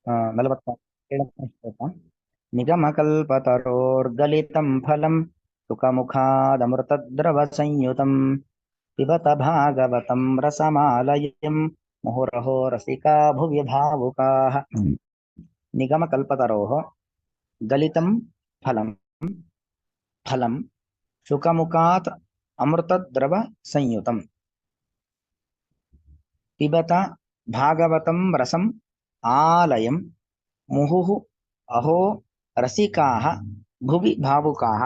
47ನೇ ಶ್ಲೋಕ. ನಿಗಮಕಲ್ಪತರೋರ್ಗಲಿತಂ ಫಲಂ ಸುಖಮುಖಾದಮೃತದ್ರವ ಸಂಯುತಂ ಪಿಬತ ಭಾಗವತಂ ರಸಮಾಲಯಂ ಮುಹುರಹೋ ರಸಿಕಾ ಭುವಿ ಭಾವುಕಾಃ. ನಿಗಮಕಲ್ಪತರೋಃ ಗಲಿತಂ ಫಲಂ ಫಲಂ ಸುಖಮುಖಾತ್ ಅಮೃತದ್ರವ ಸಂಯುತಂ ಪಿಬತ ಭಾಗವತಂ ರಸಂ ಆಲಯಂ ಮುಹುಃ ಅಹೋ ರಸಿಕಾಃ ಭುವಿ ಭಾವುಕಾಃ.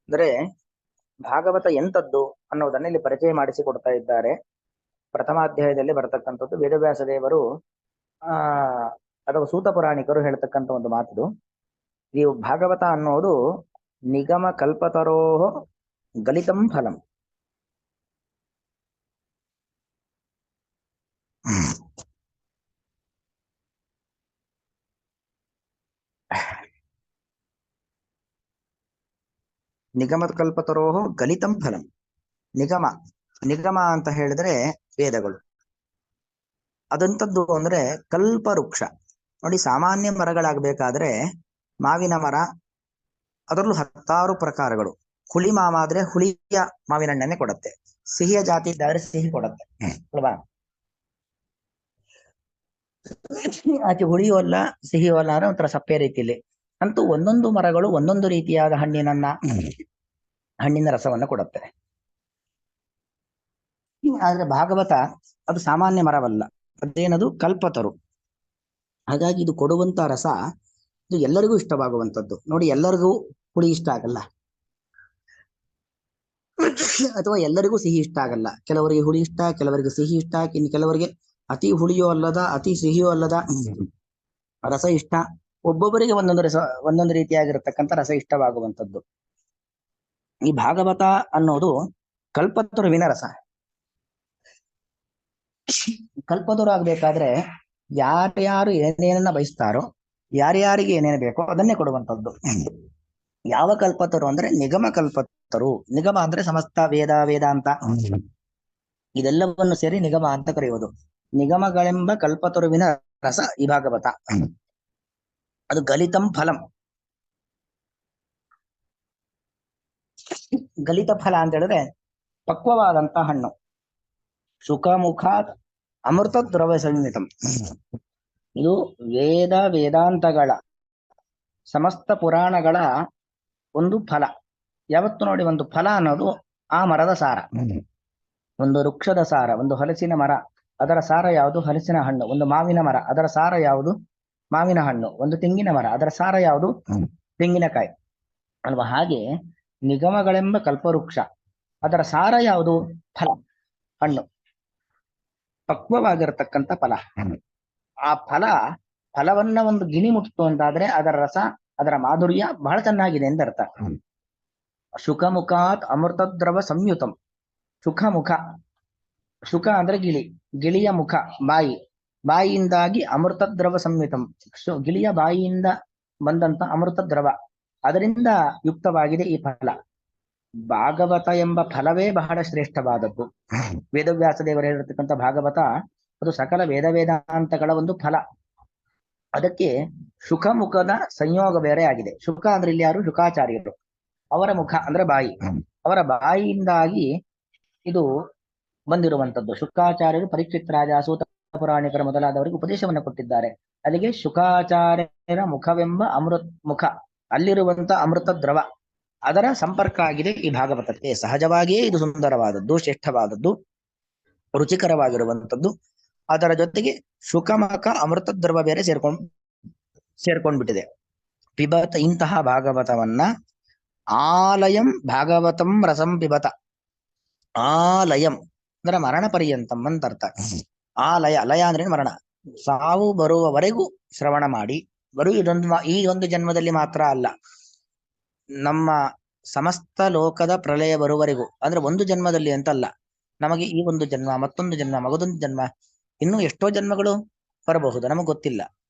ಅಂದ್ರೆ ಭಾಗವತ ಎಂತದ್ದು ಅನ್ನೋದನ್ನ ಇಲ್ಲಿ ಪರಿಚಯ ಮಾಡಿಸಿಕೊಡ್ತಾ ಇದ್ದಾರೆ. ಪ್ರಥಮಾಧ್ಯಾಯದಲ್ಲಿ ಬರತಕ್ಕಂಥದ್ದು ವೇದವ್ಯಾಸ ದೇವರು ಅಥವಾ ಸೂತ ಪುರಾಣಿಕರು ಹೇಳ್ತಕ್ಕಂಥ ಒಂದು ಮಾತಿದು. ಈ ಭಾಗವತ ಅನ್ನೋದು ನಿಗಮ ಕಲ್ಪತರೋಹ ಗಲಿತಂ ಫಲಂ. ನಿಗಮ ಕಲ್ಪತರೋಹ ಗಲಿತಂ ಫಲಂ. ನಿಗಮ ನಿಗಮ ಅಂತ ಹೇಳಿದ್ರೆ ವೇದಗಳು. ಅದಂತದ್ದು ಅಂದ್ರೆ ಕಲ್ಪವೃಕ್ಷ. ನೋಡಿ, ಸಾಮಾನ್ಯ ಮರಗಳಾಗಬೇಕಾದ್ರೆ ಮಾವಿನ ಮರ, ಅದರಲ್ಲೂ 10 ಪ್ರಕಾರಗಳು. ಹುಳಿ ಮಾವ ಆದ್ರೆ ಹುಳಿಯ ಮಾವಿನ ಹಣ್ಣನ್ನೇ ಕೊಡುತ್ತೆ, ಸಿಹಿಯ ಜಾತಿ ಇದ್ದಾದ್ರೆ ಸಿಹಿ ಕೊಡುತ್ತೆ ಅಲ್ವಾ. ಆಚೆ ಹುಳಿಯೂ ಅಲ್ಲ ಸಿಹಿಯೂ ಅಲ್ಲ ಅಂದ್ರೆ ಒಂಥರ ಸಪ್ಪೆ ರೀತಿಯಲ್ಲಿ. ಅಂತೂ ಒಂದೊಂದು ಮರಗಳು ಒಂದೊಂದು ರೀತಿಯಾದ ಹಣ್ಣಿನ ರಸವನ್ನ ಕೊಡುತ್ತೆ. ಆದ್ರೆ ಭಾಗವತ ಅದು ಸಾಮಾನ್ಯ ಮರವಲ್ಲ, ಅದೇನದು ಕಲ್ಪತರು. ಹಾಗಾಗಿ ಇದು ಕೊಡುವಂತ ರಸ ಇದು ಎಲ್ಲರಿಗೂ ಇಷ್ಟವಾಗುವಂಥದ್ದು. ನೋಡಿ, ಎಲ್ಲರಿಗೂ ಹುಳಿ ಇಷ್ಟ ಆಗಲ್ಲ, ಅಥವಾ ಎಲ್ಲರಿಗೂ ಸಿಹಿ ಇಷ್ಟ ಆಗಲ್ಲ. ಕೆಲವರಿಗೆ ಹುಳಿ ಇಷ್ಟ, ಕೆಲವರಿಗೆ ಸಿಹಿ ಇಷ್ಟ, ಇನ್ನು ಕೆಲವರಿಗೆ ಅತಿ ಹುಳಿಯೋ ಅಲ್ಲದ ಅತಿ ಸಿಹಿಯೋ ಅಲ್ಲದ ರಸ ಇಷ್ಟ. ಒಬ್ಬೊಬ್ಬರಿಗೆ ಒಂದೊಂದು ರೀತಿಯಾಗಿರತಕ್ಕಂಥ ರಸ ಇಷ್ಟವಾಗುವಂಥದ್ದು. ಈ ಭಾಗವತ ಅನ್ನೋದು ಕಲ್ಪತರುವಿನ ರಸ. ಕಲ್ಪತರು ಆಗ್ಬೇಕಾದ್ರೆ ಯಾರ್ಯಾರು ಏನೇನನ್ನ ಬಯಸ್ತಾರೋ, ಯಾರ್ಯಾರಿಗೆ ಏನೇನು ಬೇಕೋ ಅದನ್ನೇ ಕೊಡುವಂಥದ್ದು. ಯಾವ ಕಲ್ಪತರು ಅಂದ್ರೆ ನಿಗಮ ಕಲ್ಪತರು. ನಿಗಮ ಅಂದ್ರೆ ಸಮಸ್ತ ವೇದಾಂತ ಇದೆಲ್ಲವನ್ನು ಸೇರಿ ನಿಗಮ ಅಂತ ಕರೆಯುವುದು. ನಿಗಮಗಳೆಂಬ ಕಲ್ಪತರುವಿನ ರಸ ಈ ಭಾಗವತ. ಅದು ಗಲಿತಂ ಫಲಂ. ಗಲಿತ ಫಲ ಅಂತ ಹೇಳಿದ್ರೆ ಪಕ್ವವಾದಂತ ಹಣ್ಣು. ಸುಖಮುಖಾತ್ ಅಮೃತ ದ್ರವ ಸಂಯುತಂ. ಇದು ವೇದಾಂತಗಳ ಸಮಸ್ತ ಪುರಾಣಗಳ ಒಂದು ಫಲ. ಯಾವತ್ತು ನೋಡಿ, ಒಂದು ಫಲ ಅನ್ನೋದು ಆ ಮರದ ಸಾರ. ಒಂದು ವೃಕ್ಷದ ಸಾರ, ಒಂದು ಹಲಸಿನ ಮರ, ಅದರ ಸಾರ ಯಾವುದು? ಹಲಸಿನ ಹಣ್ಣು. ಒಂದು ಮಾವಿನ ಮರ, ಅದರ ಸಾರ ಯಾವುದು? ಮಾವಿನ ಹಣ್ಣು. ಒಂದು ತೆಂಗಿನ ಮರ, ಅದರ ಸಾರ ಯಾವುದು? ತೆಂಗಿನಕಾಯಿ ಅಲ್ವಾ. ಹಾಗೆ ನಿಗಮಗಳೆಂಬ ಕಲ್ಪವೃಕ್ಷ, ಅದರ ಸಾರ ಯಾವುದು? ಫಲ, ಹಣ್ಣು, ಪಕ್ವವಾಗಿರತಕ್ಕಂಥ ಫಲ. ಆ ಫಲವನ್ನ ಒಂದು ಗಿಣಿ ಮುಟ್ಟಿತು ಅಂತಾದ್ರೆ ಅದರ ರಸ, ಅದರ ಮಾಧುರ್ಯ ಬಹಳ ಚೆನ್ನಾಗಿದೆ ಅಂತ ಅರ್ಥ. ಸುಖಮುಖಾತ್ ಅಮೃತದ್ರವ ಸಂಯುತಂ. ಸುಖಮುಖ, ಸುಖ ಅಂದ್ರೆ ಗಿಳಿಯ ಮುಖ, ಬಾಯಿಯಿಂದಾಗಿ ಅಮೃತದ್ರವ ಸಂಯುತಂ. ಗಿಳಿಯ ಬಾಯಿಯಿಂದ ಬಂದಂತ ಅಮೃತ ದ್ರವ, ಅದರಿಂದ ಯುಕ್ತವಾಗಿದೆ ಈ ಫಲ. ಭಾಗವತ ಎಂಬ ಫಲವೇ ಬಹಳ ಶ್ರೇಷ್ಠವಾದದ್ದು. ವೇದವ್ಯಾಸ ದೇವರು ಹೇಳಿರ್ತಕ್ಕಂಥ ಭಾಗವತ ಅದು ಸಕಲ ವೇದಾಂತಗಳ ಒಂದು ಫಲ. ಅದಕ್ಕೆ ಸುಖಮುಖದ ಸಂಯೋಗ ಬೇರೆ ಆಗಿದೆ. ಸುಖ ಅಂದ್ರೆ ಇಲ್ಲಿ ಯಾರು? ಶುಕಾಚಾರ್ಯರು. ಅವರ ಮುಖ ಅಂದ್ರೆ ಬಾಯಿ, ಅವರ ಬಾಯಿಯಿಂದಾಗಿ ಇದು ಬಂದಿರುವಂತದ್ದು. ಶುಕಾಚಾರ್ಯರು ಪರೀಕ್ಷಿತ್ ರಾಜ, ಸೂತ ಪುರಾಣಿಕರ ಮೊದಲಾದವರಿಗೆ ಉಪದೇಶವನ್ನು ಕೊಟ್ಟಿದ್ದಾರೆ. ಅಲ್ಲಿಗೆ ಶುಕಾಚಾರ್ಯರ ಮುಖವೆಂಬ ಮುಖ, ಅಲ್ಲಿರುವಂತ ಅಮೃತ ದ್ರವ, ಅದರ ಸಂಪರ್ಕ ಆಗಿದೆ ಈ ಭಾಗವತಕ್ಕೆ. ಸಹಜವಾಗಿಯೇ ಇದು ಸುಂದರವಾದದ್ದು, ಶ್ರೇಷ್ಠವಾದದ್ದು, ರುಚಿಕರವಾಗಿರುವಂಥದ್ದು. ಅದರ ಜೊತೆಗೆ ಸುಖಮಕ ಅಮೃತ ದ್ರವ ಬೇರೆ ಸೇರ್ಕೊಂಡ್ಬಿಟ್ಟಿದೆ. ಪಿಬತ, ಇಂತಹ ಭಾಗವತವನ್ನ ಆಲಯಂ ಭಾಗವತಂ ರಸಂ ಪಿಬತ. ಆಲಯಂ ಅಂದ್ರೆ ಮರಣ ಪರ್ಯಂತಂ ಅಂತ ಅರ್ಥ. ಲಯ ಅಂದ್ರೆ ಮರಣ, ಸಾವು ಬರುವವರೆಗೂ ಶ್ರವಣ ಮಾಡಿ. ಈ ಒಂದು ಜನ್ಮದಲ್ಲಿ ಮಾತ್ರ ಅಲ್ಲ, ನಮ್ಮ ಸಮಸ್ತ ಲೋಕದ ಪ್ರಳಯ ಬರುವವರೆಗೂ, ಅಂದ್ರೆ ಒಂದು ಜನ್ಮದಲ್ಲಿ ಅಂತಲ್ಲ, ನಮಗೆ ಈ ಒಂದು ಜನ್ಮ, ಮತ್ತೊಂದು ಜನ್ಮ, ಮಗದೊಂದು ಜನ್ಮ, ಇನ್ನು ಎಷ್ಟೋ ಜನ್ಮಗಳು ಬರಬಹುದು, ನಮಗೆ ಗೊತ್ತಿಲ್ಲ.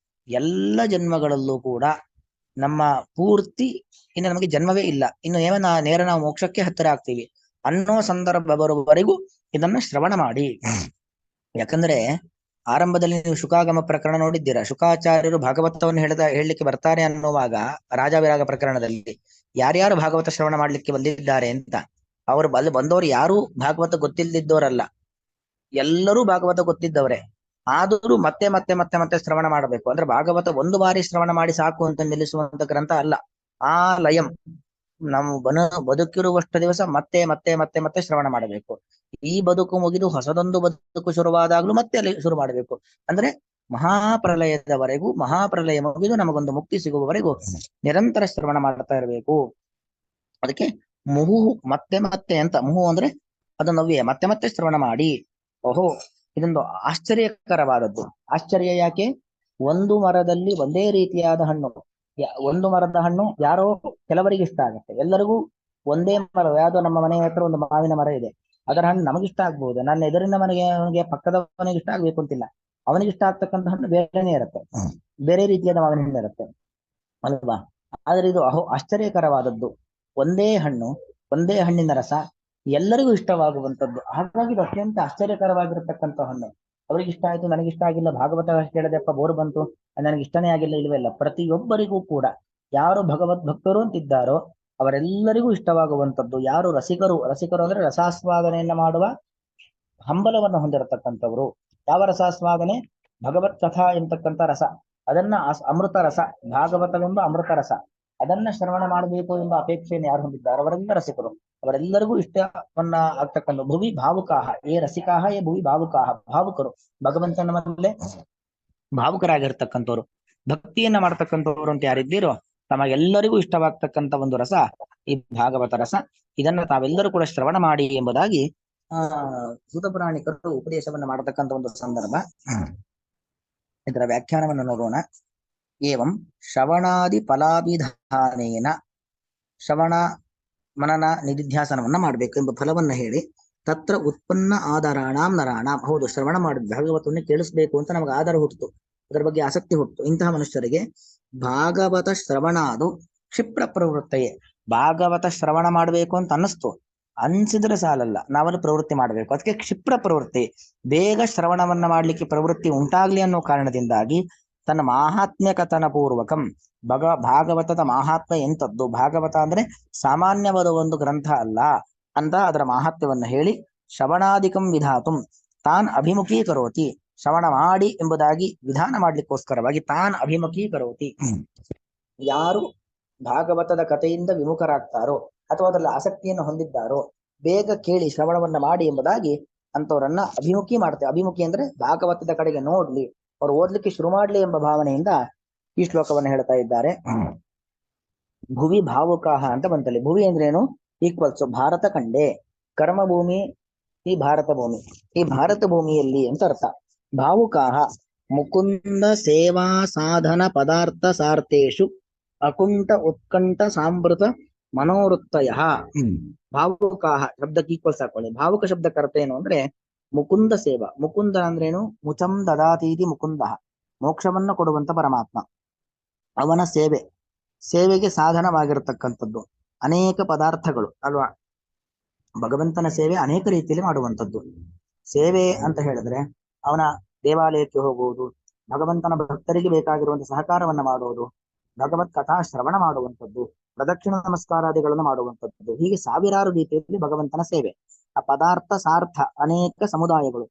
ಎಲ್ಲ ಜನ್ಮಗಳಲ್ಲೂ ಕೂಡ ನಮ್ಮ ಪೂರ್ತಿ ಇನ್ನು ನಮಗೆ ಜನ್ಮವೇ ಇಲ್ಲ, ಇನ್ನು ನೇರ ನಾವು ಮೋಕ್ಷಕ್ಕೆ ಹತ್ತಿರ ಆಗ್ತೀವಿ ಅನ್ನೋ ಸಂದರ್ಭ ಬರುವವರೆಗೂ ಇದನ್ನ ಶ್ರವಣ ಮಾಡಿ. ಯಾಕಂದ್ರೆ ಆರಂಭದಲ್ಲಿ ನೀವು ಶುಕಾಗಮ ಪ್ರಕರಣ ನೋಡಿದ್ದೀರಾ. ಶುಕಾಚಾರ್ಯರು ಭಾಗವತವನ್ನು ಹೇಳಲಿಕ್ಕೆ ಬರ್ತಾರೆ ಅನ್ನುವಾಗ ರಾಜಾವಿರಾಗ ಪ್ರಕರಣದಲ್ಲಿ ಯಾರ್ಯಾರು ಭಾಗವತ ಶ್ರವಣ ಮಾಡ್ಲಿಕ್ಕೆ ಬಂದಿದ್ದಾರೆ ಅಂತ, ಅವರು ಅಲ್ಲಿ ಬಂದವರು ಯಾರು ಭಾಗವತ ಗೊತ್ತಿಲ್ಲದಿದ್ದವರಲ್ಲ, ಎಲ್ಲರೂ ಭಾಗವತ ಗೊತ್ತಿದ್ದವರೇ. ಆದರೂ ಮತ್ತೆ ಮತ್ತೆ ಮತ್ತೆ ಮತ್ತೆ ಶ್ರವಣ ಮಾಡಬೇಕು. ಅಂದ್ರೆ ಭಾಗವತ ಒಂದು ಬಾರಿ ಶ್ರವಣ ಮಾಡಿ ಸಾಕು ಅಂತ ನಿಲ್ಲಿಸುವಂತ ಗ್ರಂಥ ಅಲ್ಲ. ಆ ಲಯಂ ನಾವು ಬದುಕಿರುವಷ್ಟು ದಿವಸ ಮತ್ತೆ ಮತ್ತೆ ಮತ್ತೆ ಮತ್ತೆ ಶ್ರವಣ ಮಾಡಬೇಕು. ಈ ಬದುಕು ಮುಗಿದು ಹೊಸದೊಂದು ಬದುಕು ಶುರುವಾದಾಗ್ಲೂ ಮತ್ತೆ ಅಲ್ಲಿ ಶುರು ಮಾಡಬೇಕು. ಅಂದ್ರೆ ಮಹಾಪ್ರಲಯದವರೆಗೂ, ಮಹಾಪ್ರಲಯ ಮುಗಿದು ನಮಗೊಂದು ಮುಕ್ತಿ ಸಿಗುವವರೆಗೂ ನಿರಂತರ ಶ್ರವಣ ಮಾಡ್ತಾ ಇರಬೇಕು. ಅದಕ್ಕೆ ಮುಹು ಮತ್ತೆ ಮತ್ತೆ ಅಂತ, ಮುಹು ಅಂದ್ರೆ ಅದು ನವ್ಯ, ಮತ್ತೆ ಮತ್ತೆ ಶ್ರವಣ ಮಾಡಿ. ಓಹೋ, ಇದೊಂದು ಆಶ್ಚರ್ಯಕರವಾದದ್ದು. ಆಶ್ಚರ್ಯ ಯಾಕೆ? ಒಂದು ಮರದಲ್ಲಿ ಒಂದೇ ರೀತಿಯಾದ ಹಣ್ಣು, ಒಂದು ಮರದ ಹಣ್ಣು ಯಾರೋ ಕೆಲವರಿಗೆ ಇಷ್ಟ ಆಗುತ್ತೆ, ಎಲ್ಲರಿಗೂ ಒಂದೇ ಮರ. ಯಾವ್ದೋ ನಮ್ಮ ಮನೆ ಹತ್ರ ಒಂದು ಮಾವಿನ ಮರ ಇದೆ, ಅದರ ಹಣ್ಣು ನಮಗಿಷ್ಟ ಆಗ್ಬಹುದು, ನನ್ನ ಎದುರಿನ ಮನೆಗೆ ಪಕ್ಕದವನಿಗೆ ಇಷ್ಟ ಆಗ್ಬೇಕು ಅಂತಿಲ್ಲ. ಅವನಿಗೆ ಇಷ್ಟ ಆಗ್ತಕ್ಕಂಥ ಹಣ್ಣು ಬೇರೆನೇ ಇರುತ್ತೆ, ಬೇರೆ ರೀತಿಯಾದ ಮಾವಿನ ಹಣ್ಣು ಇರುತ್ತೆ ಅಲ್ವಾ. ಆದ್ರೆ ಇದು ಆಶ್ಚರ್ಯಕರವಾದದ್ದು. ಒಂದೇ ಹಣ್ಣು, ಒಂದೇ ಹಣ್ಣಿನ ರಸ ಎಲ್ಲರಿಗೂ ಇಷ್ಟವಾಗುವಂಥದ್ದು. ಹಾಗಾಗಿ ಇದು ಅತ್ಯಂತ ಆಶ್ಚರ್ಯಕರವಾಗಿರತಕ್ಕಂಥ ಹಣ್ಣು. ಅವ್ರಿಗೆ ಇಷ್ಟ ಆಯ್ತು, ನನಗಿಷ್ಟ ಆಗಿಲ್ಲ, ಭಾಗವತ ಕೇಳದೆಪ್ಪ ಬೋರ್ ಬಂತು, ನನಗೆ ಇಷ್ಟನೇ ಆಗಿಲ್ಲ, ಇಲ್ವಲ್ಲ. ಪ್ರತಿಯೊಬ್ಬರಿಗೂ ಕೂಡ ಯಾರು ಭಗವದ್ ಭಕ್ತರು ಅಂತಿದ್ದಾರೋ ಅವರೆಲ್ಲರಿಗೂ ಇಷ್ಟವಾಗುವಂಥದ್ದು. ಯಾರು ರಸಿಕರು, ರಸಿಕರು ಅಂದ್ರೆ ರಸಾಸ್ವಾದನೆಯನ್ನ ಮಾಡುವ ಹಂಬಲವನ್ನು ಹೊಂದಿರತಕ್ಕಂಥವ್ರು. ಯಾವ ರಸಾಸ್ವಾದನೆ? ಭಗವತ್ ಕಥಾ ಎಂತಕ್ಕಂಥ ರಸ, ಅದನ್ನ ಅಮೃತ ರಸ, ಭಾಗವತವೆಂಬ ಅಮೃತ ರಸ, ಅದನ್ನ ಶ್ರವಣ ಮಾಡಬೇಕು ಎಂಬ ಅಪೇಕ್ಷೆಯನ್ನು ಯಾರು ಹೊಂದಿದ್ದಾರೆ ಅವರೆಲ್ಲ ರಸಿಕರು. ಅವರೆಲ್ಲರಿಗೂ ಇಷ್ಟವನ್ನ ಆಗ್ತಕ್ಕಂಥ ಭುವಿ ಭಾವುಕಾಹ ಏ ರಸಿಕಾಹ ಏ ಭುವಿ ಭಾವುಕಾಹ. ಭಾವುಕರು, ಭಗವಂತನ ಮೇಲೆ ಭಾವುಕರಾಗಿರ್ತಕ್ಕಂಥವ್ರು, ಭಕ್ತಿಯನ್ನ ಮಾಡ್ತಕ್ಕಂಥವ್ರು ಅಂತ ಯಾರಿದ್ದೀರೋ ತಮಗೆಲ್ಲರಿಗೂ ಇಷ್ಟವಾಗ್ತಕ್ಕಂಥ ಒಂದು ರಸ ಈ ಭಾಗವತ ರಸ. ಇದನ್ನ ತಾವೆಲ್ಲರೂ ಕೂಡ ಶ್ರವಣ ಮಾಡಿ ಎಂಬುದಾಗಿ ಸೂತ ಪುರಾಣಿಕರು ಉಪದೇಶವನ್ನು ಮಾಡತಕ್ಕಂಥ ಒಂದು ಸಂದರ್ಭ. ಇದರ ವ್ಯಾಖ್ಯಾನವನ್ನು ನೋಡೋಣ. ಏವಂ ಶ್ರವಣಾದಿ ಫಲಾಭಿಧಾನೇನ, ಶ್ರವಣ ಮನನ ನಿಧಿಧ್ಯಾಸನವನ್ನ ಮಾಡಬೇಕು ಎಂಬ ಫಲವನ್ನ ಹೇಳಿ, ತತ್ರ ಉತ್ಪನ್ನ ಆಧಾರಾಣಾಂ ನರಾಣಾಂ. ಹೌದು, ಶ್ರವಣ ಮಾಡಿದ್ ಭಾಗವತವನ್ನು ಕೇಳಿಸ್ಬೇಕು ಅಂತ ನಮಗೆ ಆಧಾರ ಹುಟ್ಟಿತು, ಅದರ ಬಗ್ಗೆ ಆಸಕ್ತಿ ಹುಟ್ಟಿತು. ಇಂತಹ ಮನುಷ್ಯರಿಗೆ ಭಾಗವತ ಶ್ರವಣಾದು ಕ್ಷಿಪ್ರ ಪ್ರವೃತ್ತಯೇ. ಭಾಗವತ ಶ್ರವಣ ಮಾಡಬೇಕು ಅಂತ ಅನ್ನಿಸ್ತು, ಅನ್ಸಿದ್ರೆ ಸಾಲಲ್ಲ, ನಾವಲ್ಲಿ ಪ್ರವೃತ್ತಿ ಮಾಡಬೇಕು. ಅದಕ್ಕೆ ಕ್ಷಿಪ್ರ ಪ್ರವೃತ್ತಿ, ಬೇಗ ಶ್ರವಣವನ್ನ ಮಾಡ್ಲಿಕ್ಕೆ ಪ್ರವೃತ್ತಿ ಉಂಟಾಗ್ಲಿ ಅನ್ನೋ ಕಾರಣದಿಂದಾಗಿ ತನ್ನ ಮಾಹಾತ್ಮ್ಯ ಕಥನ ಪೂರ್ವಕಂ, ಭಾಗವತದ ಮಾಹಾತ್ಮ್ಯ ಎಂತದ್ದು, ಭಾಗವತ ಅಂದ್ರೆ ಸಾಮಾನ್ಯವಾದ ಒಂದು ಗ್ರಂಥ ಅಲ್ಲ ಅಂತ ಅದರ ಮಾಹಾತ್ಮ್ಯವನ್ನ ಹೇಳಿ, ಶ್ರವಣಾಧಿಕಂ ವಿಧಾತುಂ ತಾನ್ ಅಭಿಮುಖೀಕರೋತಿ. ಶ್ರವಣ ಮಾಡಿ ಎಂಬುದಾಗಿ ವಿಧಾನ ಮಾಡ್ಲಿಕ್ಕೋಸ್ಕರವಾಗಿ ತಾನ್ ಅಭಿಮುಖೀಕರೋತಿ. ಯಾರು ಭಾಗವತದ ಕಥೆಯಿಂದ ವಿಮುಖರಾಗ್ತಾರೋ ಅಥವಾ ಅದರಲ್ಲಿ ಆಸಕ್ತಿಯನ್ನು ಹೊಂದಿದ್ದಾರೋ ಬೇಗ ಕೇಳಿ ಶ್ರವಣವನ್ನ ಮಾಡಿ ಎಂಬುದಾಗಿ ಅಂತವರನ್ನ ಅಭಿಮುಖಿ ಮಾಡ್ತೇವೆ. ಅಭಿಮುಖಿ ಅಂದ್ರೆ ಭಾಗವತದ ಕಡೆಗೆ ನೋಡ್ಲಿ, ಅವ್ರು ಓದ್ಲಿಕ್ಕೆ ಶುರು ಮಾಡ್ಲಿ ಎಂಬ ಭಾವನೆಯಿಂದ ಈ ಶ್ಲೋಕವನ್ನು ಹೇಳ್ತಾ ಇದ್ದಾರೆ. ಭುವಿ ಭಾವುಕಾಹ ಅಂತ ಬಂತಲ್ಲಿ. ಭುವಿ ಅಂದ್ರೇನು? ಈಕ್ವಲ್ಸ್ ಭಾರತ ಖಂಡೆ, ಕರ್ಮಭೂಮಿ ಈ ಭಾರತ ಭೂಮಿ, ಈ ಭಾರತ ಭೂಮಿಯಲ್ಲಿ ಅಂತ ಅರ್ಥ. ಭಾವುಕಾಹ ಮುಕುಂದ ಸೇವಾ ಸಾಧನ ಪದಾರ್ಥ ಸಾರ್ಥೇಶು ಅಕುಂಠ ಉತ್ಕಂಠ ಸಾಂಬೃತ ಮನೋವೃತ್ತಯ. ಭಾವುಕಾಹ ಶಬ್ದಕ್ಕೆ ಈಕ್ವಲ್ಸ್ ಹಾಕೊಳ್ಳಿ. ಭಾವುಕ ಶಬ್ದಕ್ಕೆ ಅರ್ಥ ಏನು ಅಂದ್ರೆ ಮುಕುಂದ ಸೇವಾ. ಮುಕುಂದ ಅಂದ್ರೇನು? ಮುಚಂ ದದಾತೀತಿ ಮುಕುಂದ, ಮೋಕ್ಷವನ್ನ ಕೊಡುವಂತ ಪರಮಾತ್ಮ, ಅವನ ಸೇವೆ, ಸೇವೆಗೆ ಸಾಧನವಾಗಿರತಕ್ಕಂಥದ್ದು ಅನೇಕ ಪದಾರ್ಥಗಳು ಅಲ್ವಾ. ಭಗವಂತನ ಸೇವೆ ಅನೇಕ ರೀತಿಯಲ್ಲಿ ಮಾಡುವಂಥದ್ದು. ಸೇವೆ ಅಂತ ಹೇಳಿದ್ರೆ ಅವನ ದೇವಾಲಯಕ್ಕೆ ಹೋಗುವುದು, ಭಗವಂತನ ಭಕ್ತರಿಗೆ ಬೇಕಾಗಿರುವಂತಹ ಸಹಕಾರವನ್ನ ಮಾಡುವುದು, ಭಗವತ್ ಕಥಾ ಶ್ರವಣ ಮಾಡುವಂಥದ್ದು, ಪ್ರದಕ್ಷಿಣ ನಮಸ್ಕಾರಾದಿಗಳನ್ನು ಮಾಡುವಂಥದ್ದು, ಹೀಗೆ ಸಾವಿರಾರು ರೀತಿಯಲ್ಲಿ ಭಗವಂತನ ಸೇವೆ. ಆ ಪದಾರ್ಥ ಸಾರ್ಥ ಅನೇಕ ಸಮುದಾಯಗಳು.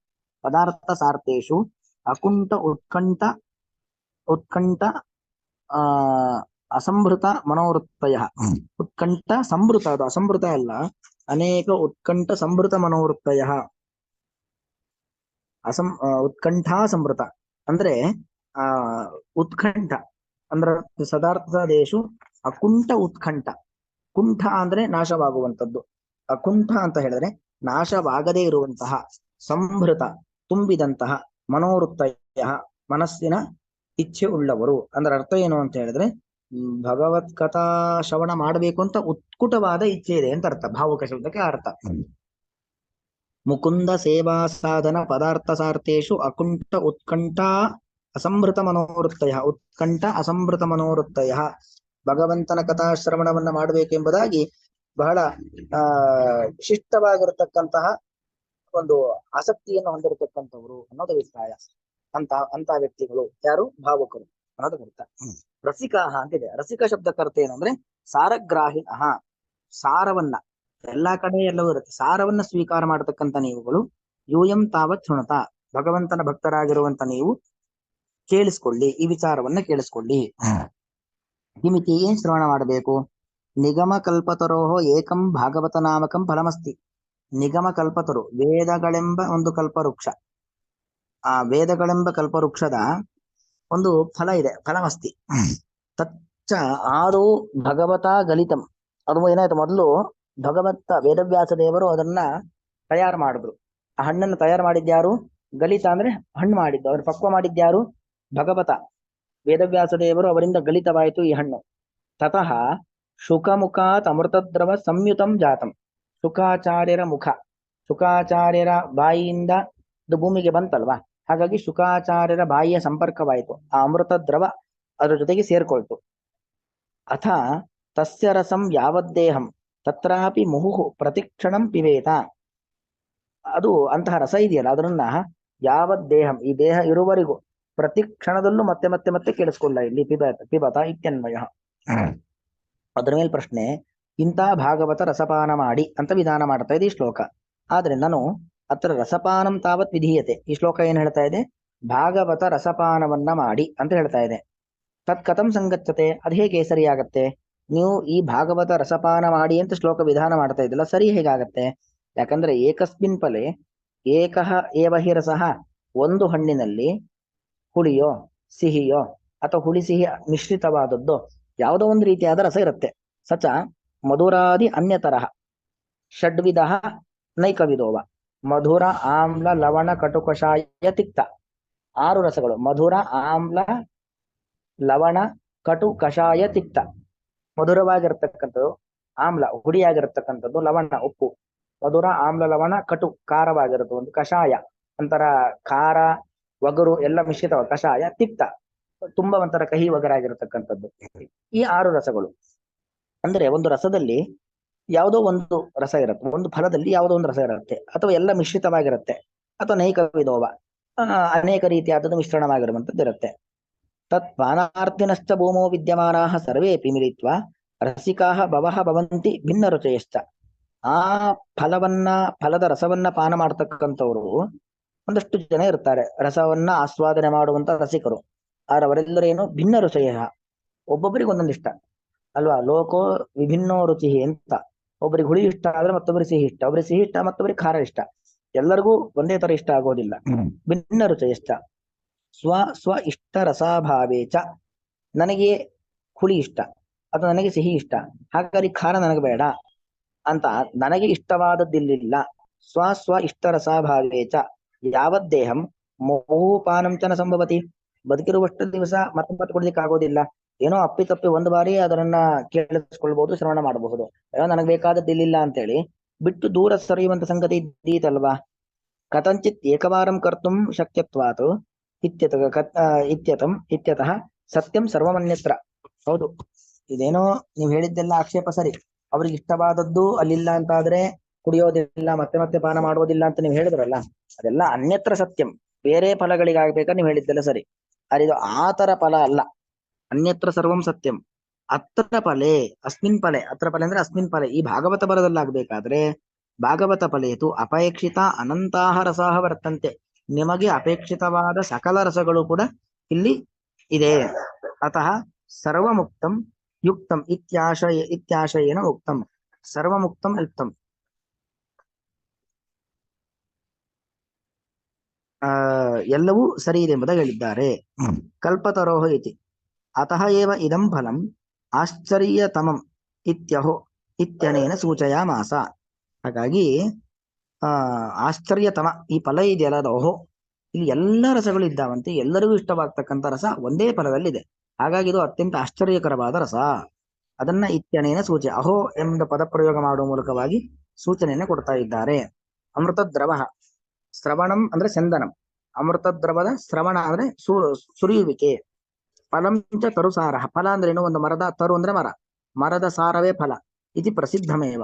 ಪದಾರ್ಥ ಸಾರ್ಥೇಶು ಅಕುಂಠ ಉತ್ಕಂಠ ಉತ್ಕಂಠ ಅಸಂಭೃತ ಮನೋವೃತ್ತಯ. ಉತ್ಕಂಠ ಸಂಭೃತ, ಅದು ಅಸಂಭೃತ ಅಲ್ಲ, ಅನೇಕ ಉತ್ಕಂಠ ಸಂಭೃತ ಮನೋವೃತ್ತಯ. ಉತ್ಕಂಠಾ ಸಂಭೃತ ಅಂದ್ರೆ ಉತ್ಕಂಠ ಅಂದ್ರೆ ಸದಾರ್ಥದೇಶು ಅಕುಂಠ ಉತ್ಕಂಠ. ಕುಂಠ ಅಂದ್ರೆ ನಾಶವಾಗುವಂಥದ್ದು, ಅಕುಂಠ ಅಂತ ಹೇಳಿದ್ರೆ ನಾಶವಾಗದೇ ಇರುವಂತಹ, ಸಂಭೃತ ತುಂಬಿದಂತಹ, ಮನೋವೃತ್ತಯ ಮನಸ್ಸಿನ ಇಚ್ಛೆ ಉಳ್ಳವರು. ಅಂದ್ರೆ ಅರ್ಥ ಏನು ಅಂತ ಹೇಳಿದ್ರೆ ಭಗವತ್ ಕಥಾ ಶ್ರವಣ ಮಾಡಬೇಕು ಅಂತ ಉತ್ಕುಟವಾದ ಇಚ್ಛೆ ಇದೆ ಅಂತ ಅರ್ಥ. ಭಾವುಕ ಶಬ್ದಕ್ಕೆ ಅರ್ಥ. ಮುಕುಂದ ಸೇವಾ ಸಾಧನ ಪದಾರ್ಥ ಸಾರ್ಥೇಶು ಅಕುಂಠ ಉತ್ಕಂಠ ಅಸಂಭೃತ ಮನೋವೃತ್ತಯ. ಉತ್ಕಂಠ ಅಸಂಭೃತ ಮನೋವೃತ್ತಯ, ಭಗವಂತನ ಕಥಾಶ್ರವಣವನ್ನ ಮಾಡಬೇಕೆಂಬುದಾಗಿ ಬಹಳ ವಿಶಿಷ್ಟವಾಗಿರತಕ್ಕಂತಹ ಒಂದು ಆಸಕ್ತಿಯನ್ನು ಹೊಂದಿರತಕ್ಕಂಥವ್ರು ಅನ್ನೋದು ಅಭಿಪ್ರಾಯ. ಅಂತ ವ್ಯಕ್ತಿಗಳು ಯಾರು? ಭಾವುಕರು ಅನ್ನೋದು ಅರ್ಥ. ರಸಿಕಾಹ ಅಂತಿದೆ. ರಸಿಕ ಶಬ್ದಕ್ಕರ್ಥ ಏನು ಅಂದ್ರೆ ಸಾರಗ್ರಾಹಿ. ಸಾರವನ್ನ, ಎಲ್ಲಾ ಕಡೆ ಎಲ್ಲವೂ ಇರುತ್ತೆ, ಸಾರವನ್ನ ಸ್ವೀಕಾರ ಮಾಡತಕ್ಕಂತ ನೀವುಗಳು ಯೂಯಂ ತಾವತ್ ಶೃಣತ, ಭಗವಂತನ ಭಕ್ತರಾಗಿರುವಂತ ನೀವು ಕೇಳಿಸ್ಕೊಳ್ಳಿ, ಈ ವಿಚಾರವನ್ನ ಕೇಳಿಸ್ಕೊಳ್ಳಿ. ಕಿಮಿತಿ, ಏನ್ ಶ್ರವಣ ಮಾಡಬೇಕು? ನಿಗಮ ಕಲ್ಪತರೋಹೋ ಏಕಂ ಭಾಗವತ ನಾಮಕಂ ಫಲಮಸ್ತಿ. ನಿಗಮ ಕಲ್ಪತರು, ವೇದಗಳೆಂಬ ಒಂದು ಕಲ್ಪವೃಕ್ಷ, ಆ ವೇದಗಳೆಂಬ ಕಲ್ಪವೃಕ್ಷದ ಒಂದು ಫಲ ಇದೆ, ಫಲಮಸ್ತಿ. ತಚ್ಚ ಆದೌ ಭಗವತ ಗಲಿತಂ. ಅದು ಏನಾಯ್ತು, ಮೊದಲು ಭಗವಂತ ವೇದವ್ಯಾಸ ದೇವರು ಅದನ್ನ ತಯಾರು ಮಾಡಿದ್ರು. ಆ ಹಣ್ಣನ್ನು ತಯಾರು ಮಾಡಿದ್ಯಾರು? ಗಲಿತ ಅಂದ್ರೆ ಹಣ್ಣು ಮಾಡಿದ್ದು, ಅವ್ರು ಪಕ್ವ ಮಾಡಿದ್ಯಾರು? ಭಗವತ ವೇದವ್ಯಾಸ ದೇವರು, ಅವರಿಂದ ಗಲಿತವಾಯಿತು ಈ ಹಣ್ಣು. ತತಃ ಶುಕಮುಖಾತ್ ಅಮೃತದ್ರವ ಸಂಯುತಂ ಜಾತಂ. ಶುಕಾಚಾರ್ಯರ ಮುಖ, ಶುಕಾಚಾರ್ಯರ ಬಾಯಿಯಿಂದ ಇದು ಭೂಮಿಗೆ ಬಂತಲ್ವಾ, ಹಾಗಾಗಿ ಶುಕಾಚಾರ್ಯರ ಬಾಯಿಯ ಸಂಪರ್ಕವಾಯಿತು, ಆ ಅಮೃತ ದ್ರವ ಅದರ ಜೊತೆಗೆ ಸೇರ್ಕೊಳ್ತು. ಅಥ ತಸ್ಯ ರಸಂ ಯಾವದ್ದೇಹಂ ತತ್ರಾಪಿ ಮುಹುಹು ಪ್ರತಿಕ್ಷಣಂ ಪಿಬೇತ. ಅದು ಅಂತಹ ರಸ ಇದೆಯಲ್ಲ, ಅದನ್ನ ಯಾವದ್ದೇಹಂ, ಈ ದೇಹ ಇರುವವರೆಗೂ ಪ್ರತಿ ಕ್ಷಣದಲ್ಲೂ ಮತ್ತೆ ಮತ್ತೆ ಮತ್ತೆ ಕೇಳಿಸ್ಕೊಳ್ಳ. ಇಲ್ಲಿ ಪಿಬತ ಇತ್ಯನ್ವಯ. ಅದರ ಮೇಲೆ ಪ್ರಶ್ನೆ, ಇಂಥ ಭಾಗವತ ರಸಪಾನ ಮಾಡಿ ಅಂತ ವಿಧಾನ ಮಾಡ್ತಾ ಇದೆ ಈ ಶ್ಲೋಕ. ಆದ್ರೆ ನಾನು ಅತ್ರ ರಸಪಾನಂ ತಾವತ್ ವಿಧೀಯತೆ, ಈ ಶ್ಲೋಕ ಏನ್ ಹೇಳ್ತಾ ಇದೆ? ಭಾಗವತ ರಸಪಾನವನ್ನ ಮಾಡಿ ಅಂತ ಹೇಳ್ತಾ ಇದೆ. ತತ್ ಕಥಂ ಸಂಗಚ್ಚತೆ, ಅದು ಹೇಗೆ ಸರಿಯಾಗತ್ತೆ? ನೀವು ಈ ಭಾಗವತ ರಸಪಾನ ಮಾಡಿ ಅಂತ ಶ್ಲೋಕ ವಿಧಾನ ಮಾಡ್ತಾ ಇದ್ದಿಲ್ಲ, ಸರಿ ಹೇಗಾಗತ್ತೆ? ಯಾಕಂದ್ರೆ ಏಕಸ್ಮಿನ್ ಫಲೆ ಏಕಃ ಏವ ಹಿ ರಸಃ, ಒಂದು ಹಣ್ಣಿನಲ್ಲಿ ಹುಳಿಯೋ ಸಿಹಿಯೋ ಅಥವಾ ಹುಳಿ ಸಿಹಿ ಮಿಶ್ರಿತವಾದದ್ದು ಯಾವುದೋ ಒಂದು ರೀತಿಯಾದ ರಸ ಇರುತ್ತೆ. ಸಚ ಮಧುರಾದಿ ಅನ್ಯ ತರಹ ಷಡ್ವಿಧ ನೈಕವಿದೋವ. ಮಧುರ, ಆಮ್ಲ, ಲವಣ, ಕಟು, ಕಷಾಯ, ತಿಕ್ತ. 6 ರಸಗಳು: ಮಧುರ, ಆಮ್ಲ, ಲವಣ, ಕಟು, ಕಷಾಯ, ತಿಕ್ತ. ಮಧುರವಾಗಿರ್ತಕ್ಕಂಥದ್ದು, ಆಮ್ಲ ಹುಡಿಯಾಗಿರ್ತಕ್ಕಂಥದ್ದು, ಲವಣ ಉಪ್ಪು, ಮಧುರ, ಆಮ್ಲ, ಲವಣ, ಕಟು ಖಾರವಾಗಿರುತ್ತೆ, ಒಂದು ಕಷಾಯ ಒಂಥರ ಖಾರ ಒಗರು ಎಲ್ಲ ಮಿಶ್ರಿತ ಕಷಾಯ, ತಿಕ್ತ ತುಂಬಾ ಒಂಥರ ಕಹಿ ಒಗರಾಗಿರತಕ್ಕಂಥದ್ದು. ಈ 6 ರಸಗಳು ಅಂದ್ರೆ ಒಂದು ರಸದಲ್ಲಿ ಯಾವುದೋ ಒಂದು ರಸ ಇರುತ್ತೆ, ಒಂದು ಫಲದಲ್ಲಿ ಯಾವುದೋ ಒಂದು ರಸ ಇರುತ್ತೆ, ಅಥವಾ ಎಲ್ಲ ಮಿಶ್ರಿತವಾಗಿರುತ್ತೆ, ಅಥವಾ ನೈಕ ವಿಧೋವ ಅನೇಕ ರೀತಿಯಾದದ್ದು ಮಿಶ್ರಣವಾಗಿರುವಂತದ್ದು ಇರುತ್ತೆ. ತತ್ ಪಾನಾರ್ಥಿನಶ್ಚ ಭೂಮೋ ವಿದ್ಯಮಾನಾಃ ಸರ್ವೇಪಿ ಮಿಲಿತ್ವಾ ರಸಿಕಾಃ ಭವಃ ಭವಂತಿ ಭಿನ್ನ ರುಚಯಶ್ಚ. ಆ ಫಲದ ರಸವನ್ನ ಪಾನ ಮಾಡ್ತಕ್ಕಂಥವ್ರು ಒಂದಷ್ಟು ಜನ ಇರ್ತಾರೆ, ರಸವನ್ನ ಆಸ್ವಾದನೆ ಮಾಡುವಂತ ರಸಿಕರು. ಆದ್ರೆ ಅವರೆಲ್ಲರೂ ಏನು? ಭಿನ್ನ ರುಚಯ, ಒಬ್ಬೊಬ್ಬರಿಗೆ ಒಂದೊಂದು ಇಷ್ಟ ಅಲ್ವಾ. ಲೋಕೋ ವಿಭಿನ್ನೋ ರುಚಿ ಅಂತ, ಒಬ್ಬರಿಗೆ ಹುಳಿ ಇಷ್ಟ ಆದ್ರೆ ಮತ್ತೊಬ್ಬರಿಗೆ ಸಿಹಿ ಇಷ್ಟ, ಒಬ್ಬರಿಗೆ ಸಿಹಿ ಇಷ್ಟ ಮತ್ತೊಬ್ಬರಿಗೆ ಖಾರ ಇಷ್ಟ, ಎಲ್ಲರಿಗೂ ಒಂದೇ ತರ ಇಷ್ಟ ಆಗೋದಿಲ್ಲ. ಭಿನ್ನ ರುಚಯಶ್ಚ ಸ್ವ ಇಷ್ಟ ರಸಾಭಾವೇಚ. ನನಗೆ ಹುಳಿ ಇಷ್ಟ ಅಥವಾ ನನಗೆ ಸಿಹಿ ಇಷ್ಟ, ಹಾಗಾಗಿ ಖಾರ ನನಗೆ ಬೇಡ ಅಂತ ನನಗೆ ಇಷ್ಟವಾದದ್ದಿಲ್ಲ. ಸ್ವ ಇಷ್ಟ ರಸಾಭಾವೇಚ ಯಾವದ್ದೇಹಂ ಮೋಪಾನಂಚನ ಸಂಭವತಿ. ಬದುಕಿರುವಷ್ಟು ದಿವಸ ಮತ್ತೆ ಕೊಡ್ಲಿಕ್ಕೆ ಆಗೋದಿಲ್ಲ, ಏನೋ ಅಪ್ಪಿತಪ್ಪಿ ಒಂದು ಬಾರಿ ಅದನ್ನ ಕೇಳಿಸ್ಕೊಳ್ಬಹುದು, ಶ್ರವಣ ಮಾಡಬಹುದು. ಏನೋ ನನಗೆ ಬೇಕಾದದ್ದಿಲ್ಲ ಅಂತೇಳಿ ಬಿಟ್ಟು ದೂರ ಸರಿಯುವಂತ ಸಂಗತಿ ಇದ್ದೀತಲ್ವಾ. ಕಥಂಚಿತ್ ಏಕವಾರಂ ಕರ್ತುಂ ಶಕ್ಯತ್ವಾತ್ ಇತ್ಯತಃ ಸತ್ಯಂ ಸರ್ವಮನ್ಯತ್ರ. ಹೌದು, ಇದೇನೋ ನೀವು ಹೇಳಿದ್ದೆಲ್ಲ ಆಕ್ಷೇಪ ಸರಿ, ಅವ್ರಿಗೆ ಇಷ್ಟವಾದದ್ದು ಅಲ್ಲಿಲ್ಲ ಅಂತಾದ್ರೆ ಕುಡಿಯೋದಿಲ್ಲ, ಮತ್ತೆ ಮತ್ತೆ ಪಾನ ಮಾಡೋದಿಲ್ಲ ಅಂತ ನೀವು ಹೇಳಿದ್ರಲ್ಲ, ಅದೆಲ್ಲ ಅನ್ಯತ್ರ ಸತ್ಯಂ, ಬೇರೆ ಫಲಗಳಿಗಾಗ್ಬೇಕಾ ನೀವು ಹೇಳಿದ್ದೆಲ್ಲ ಸರಿ. ಆದರೆ ಇದು ಆ ತರ ಫಲ ಅಲ್ಲ. ಅನ್ಯತ್ರ ಸರ್ವಂ ಸತ್ಯಂ ಅತ್ರ ಫಲೆ ಅಸ್ಮಿನ್ ಫಲೆ. ಅತ್ರ ಫಲೆ ಅಂದ್ರೆ ಅಸ್ಮಿನ್ ಫಲೆ, ಈ ಭಾಗವತ ಫಲದಲ್ಲಾಗಬೇಕಾದ್ರೆ ಭಾಗವತ ಫಲೇತು ಅಪೇಕ್ಷಿತ ಅನಂತಾಹ ರಸಾಹ ವರ್ತಂತೆ. ನಿಮಗೆ ಅಪೇಕ್ಷಿತವಾದ ಸಕಲ ರಸಗಳು ಕೂಡ ಇಲ್ಲಿ ಇದೆ. ಅತಃ ಸರ್ವಮುಕ್ತಂ ಯುಕ್ತಂ ಇತ್ಯಾಶಯೇನ ಉಕ್ತಂ. ಸರ್ವಮುಕ್ತಂ ಯುಕ್ತಂ, ಎಲ್ಲವೂ ಸರಿ ಇದೆ ಎಂಬುದಾಗಿ ಹೇಳಿದ್ದಾರೆ. ಕಲ್ಪತರೋಹ ಇತಿ ಅತಃ ಏವ ಇದಂ ಫಲಂ ಆಶ್ಚರ್ಯತಮಂ ಇತ್ಯಹೋ ಇತ್ಯನೇನ ಸೂಚಯಾಮಾಸ. ಹಾಗಾಗಿ ಆಶ್ಚರ್ಯತಮ ಈ ಫಲ ಇದೆಯಲ್ಲ ಅದು ಓಹೋ, ಇಲ್ಲಿ ಎಲ್ಲ ರಸಗಳು ಇದ್ದಾವಂತೆ, ಎಲ್ಲರಿಗೂ ಇಷ್ಟವಾಗ್ತಕ್ಕಂಥ ರಸ ಒಂದೇ ಫಲದಲ್ಲಿದೆ, ಹಾಗಾಗಿ ಇದು ಅತ್ಯಂತ ಆಶ್ಚರ್ಯಕರವಾದ ರಸ. ಅದನ್ನ ಇತ್ಯನೇನ ಸೂಚೆ, ಅಹೋ ಎಂಬ ಪದಪ್ರಯೋಗ ಮಾಡುವ ಮೂಲಕವಾಗಿ ಸೂಚನೆಯನ್ನು ಕೊಡ್ತಾ ಇದ್ದಾರೆ. ಅಮೃತ ದ್ರವ ಶ್ರವಣಂ ಅಂದ್ರೆ ಚಂದನಂ, ಅಮೃತ ದ್ರವದ ಶ್ರವಣ ಅಂದ್ರೆ ಸುರಿಯುವಿಕೆ. ಫಲಂಚ ತರುಸಾರ, ಫಲ ಅಂದ್ರೆ ಏನು? ಒಂದು ಮರದ ತರು ಅಂದ್ರೆ ಮರ, ಮರದ ಸಾರವೇ ಫಲ. ಇದು ಪ್ರಸಿದ್ಧಮೇವ.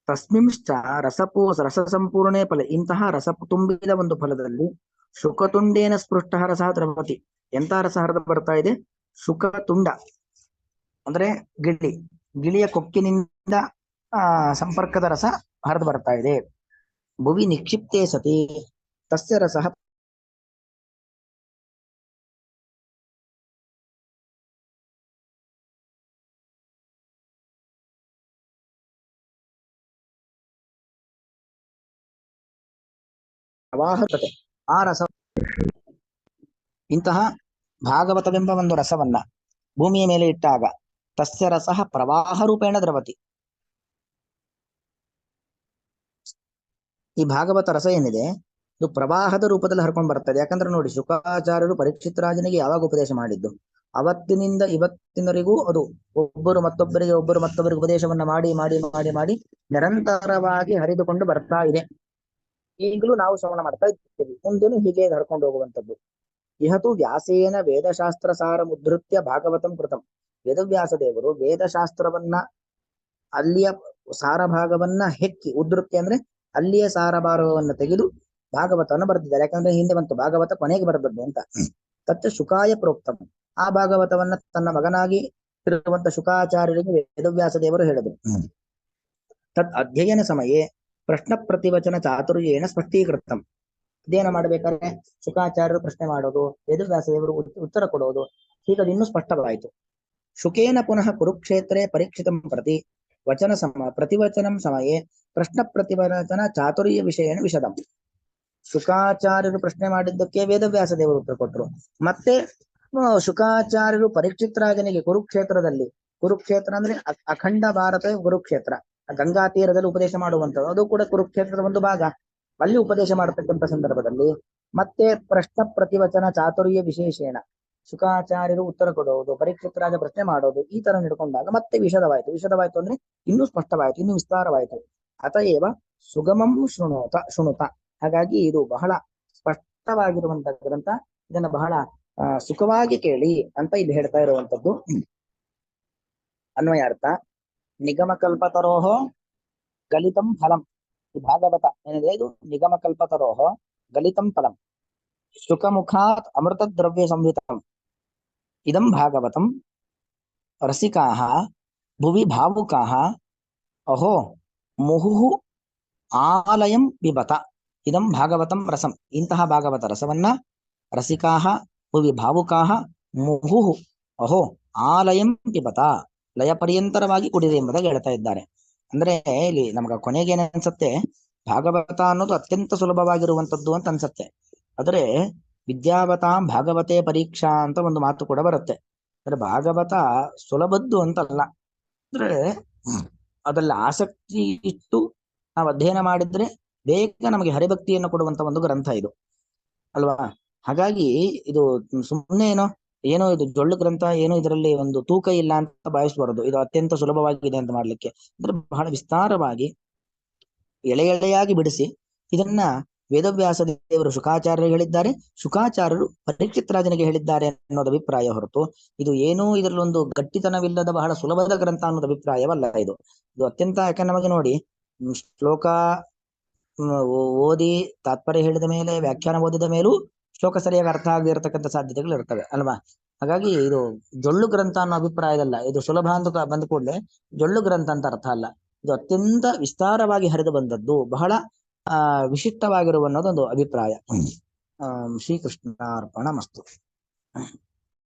ತಸ್ಮಿಂಶ್ಚ ರಸ ಸಂಪೂರ್ಣೇ ಫಲ, ಇಂತಹ ರಸ ತುಂಬಿದ ಒಂದು ಫಲದಲ್ಲಿ ಶುಕತುಂಡೇನ ಸ್ಪೃಷ್ಟ ರಸಃ ದ್ರವತಿ. ಎಂತ ರಸ ಹರಿದು ಬರ್ತಾ ಇದೆ? ಶುಕತುಂಡ ಅಂದ್ರೆ ಗಿಳಿ, ಗಿಳಿಯ ಕೊಕ್ಕಿನಿಂದ ಸಂಪರ್ಕದ ರಸ ಹರಿದು ಬರ್ತಾ ಇದೆ. ಭುವಿ ನಿಕ್ಷಿಪ್ತೆ ಸತಿ ತಸ್ಯ ರಸಃ ಪ್ರವಾಹತೆ. ಆ ರಸ, ಇಂತಹ ಭಾಗವತವೆಂಬ ಒಂದು ರಸವನ್ನ ಭೂಮಿಯ ಮೇಲೆ ಇಟ್ಟಾಗ ತಸ್ಯ ರಸಃ ಪ್ರವಾಹ ರೂಪೇಣ ದ್ರವತಿ. ಈ ಭಾಗವತ ರಸ ಏನಿದೆ ಇದು ಪ್ರವಾಹದ ರೂಪದಲ್ಲಿ ಹರ್ಕೊಂಡು ಬರ್ತದೆ. ಯಾಕಂದ್ರೆ ನೋಡಿ, ಶುಕಾಚಾರ್ಯರು ಪರೀಕ್ಷಿತ್ ರಾಜನಿಗೆ ಯಾವಾಗ ಉಪದೇಶ ಮಾಡಿದ್ದು? ಅವತ್ತಿನಿಂದ ಇವತ್ತಿನವರೆಗೂ ಅದು ಒಬ್ಬರು ಮತ್ತೊಬ್ಬರಿಗೆ ಉಪದೇಶವನ್ನ ಮಾಡಿ ಮಾಡಿ ಮಾಡಿ ಮಾಡಿ ನಿರಂತರವಾಗಿ ಹರಿದುಕೊಂಡು ಬರ್ತಾ ಇದೆ. ಈಗಲೂ ನಾವು ಶ್ರವಣ ಮಾಡ್ತಾ ಇದ್ದೀವಿ, ಮುಂದೇನು ಹೀಗೆ ಹರ್ಕೊಂಡು ಹೋಗುವಂಥದ್ದು. ಇಹತು ವ್ಯಾಸೇನ ವೇದಶಾಸ್ತ್ರ ಸಾರ ಮುದ್ಧೃತ್ಯ ಭಾಗವತಂ ಕೃತಂ. ವೇದವ್ಯಾಸ ದೇವರು ವೇದಶಾಸ್ತ್ರವನ್ನ ಅಲ್ಲಿಯ ಸಾರ ಭಾಗವನ್ನ ಹೆಕ್ಕಿ, ಉದ್ಧೃತ್ಯ ಅಂದ್ರೆ ಅಲ್ಲಿಯ ಸಾರ ಭಾಗವನ್ನು ತೆಗೆದು ಭಾಗವತವನ್ನು ಬರೆದಿದ್ದಾರೆ. ಯಾಕಂದ್ರೆ ಹಿಂದೆ ಬಂತು ಭಾಗವತ ಕೊನೆಗೆ ಬರೆದದ್ದು ಅಂತ. ತತ್ ಶುಕಾಯ ಪ್ರೋಕ್ತಂ. ಆ ಭಾಗವತವನ್ನ ತನ್ನ ಮಗನಾಗಿ ಇರುವಂತ ಶುಕಾಚಾರ್ಯರಿಗೆ ವೇದವ್ಯಾಸ ದೇವರು ಹೇಳಿದರು. ತತ್ ಅಧ್ಯಯನ ಸಮಯೇ ಪ್ರಶ್ನ ಪ್ರತಿವಚನ ಚಾತುರ್ಯೇಣ ಸ್ಪಷ್ಟೀಕೃತಂ. ಅಧ್ಯಯನ ಮಾಡಬೇಕಾದ್ರೆ ಶುಕಾಚಾರ್ಯರು ಪ್ರಶ್ನೆ ಮಾಡೋದು, ವೇದವ್ಯಾಸ ದೇವರು ಉತ್ತರ ಕೊಡೋದು, ಹೀಗದು ಇನ್ನೂ ಸ್ಪಷ್ಟವಾಯಿತು. ಶುಕೇನ ಪುನಃ ಕುರುಕ್ಷೇತ್ರೇ ಪರೀಕ್ಷಿತಂ ಪ್ರತಿ ವಚನ ಪ್ರತಿವಚನಂ ಸಮಯೇ ಪ್ರಶ್ನ ಪ್ರತಿವಚನ ಚಾತುರ್ಯ ವಿಷಯೇಣ ವಿಶದಂ. ಶುಕಾಚಾರ್ಯರು ಪ್ರಶ್ನೆ ಮಾಡಿದ್ದಕ್ಕೆ ವೇದವ್ಯಾಸ ದೇವರು ಉತ್ತರ ಕೊಟ್ಟರು. ಮತ್ತೆ ಶುಕಾಚಾರ್ಯರು ಪರೀಕ್ಷಿತ್ ರಾಜನಿಗೆ ಕುರುಕ್ಷೇತ್ರದಲ್ಲಿ, ಕುರುಕ್ಷೇತ್ರ ಅಂದ್ರೆ ಅಖಂಡ ಭಾರತ ಕುರುಕ್ಷೇತ್ರ, ಗಂಗಾ ತೀರದಲ್ಲಿ ಉಪದೇಶ ಮಾಡುವಂಥದ್ದು, ಅದು ಕೂಡ ಕುರುಕ್ಷೇತ್ರದ ಒಂದು ಭಾಗ. ಅಲ್ಲಿ ಉಪದೇಶ ಮಾಡತಕ್ಕಂಥ ಸಂದರ್ಭದಲ್ಲಿ ಮತ್ತೆ ಪ್ರಶ್ನ ಪ್ರತಿವಚನ ಚಾತುರ್ಯ ವಿಶೇಷೇಣ ಶುಕಾಚಾರ್ಯರು ಉತ್ತರ ಕೊಡುವುದು, ಪರೀಕ್ಷಿತ್ ರಾಜ ಪ್ರಶ್ನೆ ಮಾಡೋದು, ಈ ತರ ಹಿಡ್ಕೊಂಡಾಗ ಮತ್ತೆ ವಿಷದವಾಯಿತು. ವಿಷದವಾಯಿತು ಅಂದ್ರೆ ಇನ್ನೂ ಸ್ಪಷ್ಟವಾಯಿತು, ಇನ್ನೂ ವಿಸ್ತಾರವಾಯಿತು. ಅತಏವ ಸುಗಮಂ ಶೃಣುತ. ಹಾಗಾಗಿ ಇದು ಬಹಳ ಸ್ಪಷ್ಟವಾಗಿರುವಂತಹ ಗ್ರಂಥ. ಇದನ್ನ ಬಹಳ ಸುಖವಾಗಿ ಕೇಳಿ ಅಂತ ಇಲ್ಲಿ ಹೇಳ್ತಾ ಇರುವಂತದ್ದು. ಅನ್ವಯಾರ್ಥ: ನಿಗಮ ಕಲ್ಪತರೋಹೋ ಗಲಿತಂ ಫಲಂ. ಈ ಭಾಗವತ ಏನಿದೆ ಇದು ನಿಗಮ ಕಲ್ಪತರೋಹೋ ಗಲಿತಂ ಫಲಂ ಶುಕಮುಖಾತ್ ಅಮೃತ ದ್ರವ್ಯ ಸಂಹಿತಂ ಇದಂ ಭಾಗವತಂ ರಸಿಕಾಃ ಭುವಿ ಭಾವುಕಾಃ ಅಹೋ ಮುಹುಹು ಆಲಯಂ ಪಿಬತ. ಇದಂ ಭಾಗವತಂ ರಸಂ. ಇಂತಹ ಭಾಗವತ ರಸವನ್ನ ರಸಿಕಾಃ ಭುವಿ ಭಾವುಕಾಃ ಮುಹುಹು ಅಹೋ ಆಲಯಂ ಪಿಬತ, ಲಯ ಪರ್ಯಂತರವಾಗಿ ಕುಡಿದೆ ಎಂಬುದಾಗಿ ಹೇಳ್ತಾ ಇದ್ದಾರೆ. ಅಂದ್ರೆ ಇಲ್ಲಿ ನಮ್ಗೆ ಕೊನೆಗೆ ಏನ್ ಅನ್ಸತ್ತೆ, ಭಾಗವತ ಅನ್ನೋದು ಅತ್ಯಂತ ಸುಲಭವಾಗಿರುವಂತದ್ದು ಅಂತ ಅನ್ಸತ್ತೆ. ಆದ್ರೆ ವಿದ್ಯಾವತಾಂ ಭಾಗವತೆ ಪರೀಕ್ಷಾ ಅಂತ ಒಂದು ಮಾತು ಕೂಡ ಬರುತ್ತೆ. ಅಂದ್ರೆ ಭಾಗವತ ಸುಲಭದ್ದು ಅಂತಲ್ಲ, ಅಂದ್ರೆ ಅದರಲ್ಲಿ ಆಸಕ್ತಿ ಇಟ್ಟು ನಾವು ಅಧ್ಯಯನ ಮಾಡಿದ್ರೆ ಬೇಗ ನಮಗೆ ಹರಿಭಕ್ತಿಯನ್ನು ಕೊಡುವಂತ ಒಂದು ಗ್ರಂಥ ಇದು ಅಲ್ವಾ. ಹಾಗಾಗಿ ಇದು ಸುಮ್ಮನೆ ಏನೋ ಇದು ಜೊಳ್ಳು ಗ್ರಂಥ, ಏನೋ ಇದರಲ್ಲಿ ಒಂದು ತೂಕ ಇಲ್ಲ ಅಂತ ಭಾವಿಸಬಾರದು. ಇದು ಅತ್ಯಂತ ಸುಲಭವಾಗಿದೆ ಅಂತ ಮಾಡ್ಲಿಕ್ಕೆ. ಅಂದ್ರೆ ಬಹಳ ವಿಸ್ತಾರವಾಗಿ ಎಳೆ ಎಳೆಯಾಗಿ ಬಿಡಿಸಿ ಇದನ್ನ ವೇದವ್ಯಾಸ ದೇವರು ಶುಕಾಚಾರ್ಯರು ಹೇಳಿದ್ದಾರೆ, ಶುಕಾಚಾರ್ಯರು ಪರೀಕ್ಷಿತ್ ರಾಜನಿಗೆ ಹೇಳಿದ್ದಾರೆ ಅನ್ನೋದು ಅಭಿಪ್ರಾಯ ಹೊರತು ಇದು ಏನೂ ಇದರಲ್ಲಿ ಒಂದು ಗಟ್ಟಿತನವಿಲ್ಲದ ಬಹಳ ಸುಲಭದ ಗ್ರಂಥ ಅನ್ನೋದು ಅಭಿಪ್ರಾಯವಲ್ಲ. ಇದು ಅತ್ಯಂತ, ಯಾಕಂದ್ರೆ ನಮಗೆ ನೋಡಿ, ಶ್ಲೋಕ ಓದಿ ತಾತ್ಪರ್ಯ ಹೇಳಿದ ಮೇಲೆ ವ್ಯಾಖ್ಯಾನ ಓದಿದ ಮೇಲೂ ಶ್ಲೋಕ ಸರಿಯಾಗಿ ಅರ್ಥ ಆಗದೆ ಇರತಕ್ಕಂಥ ಸಾಧ್ಯತೆಗಳು ಇರ್ತವೆ ಅಲ್ವಾ. ಹಾಗಾಗಿ ಇದು ಜೊಳ್ಳು ಗ್ರಂಥ ಅನ್ನೋ ಅಭಿಪ್ರಾಯದಲ್ಲ. ಇದು ಸುಲಭ ಅಂತ ಬಂದ ಕೂಡಲೇ ಜೊಳ್ಳು ಗ್ರಂಥ ಅಂತ ಅರ್ಥ ಅಲ್ಲ. ಇದು ಅತ್ಯಂತ ವಿಸ್ತಾರವಾಗಿ ಹರಿದು ಬಂದದ್ದು, ಬಹಳ ವಿಶಿಷ್ಟವಾಗಿರುವ ಅನ್ನೋದೊಂದು ಅಭಿಪ್ರಾಯ. ಶ್ರೀಕೃಷ್ಣಾರ್ಪಣಮಸ್ತು.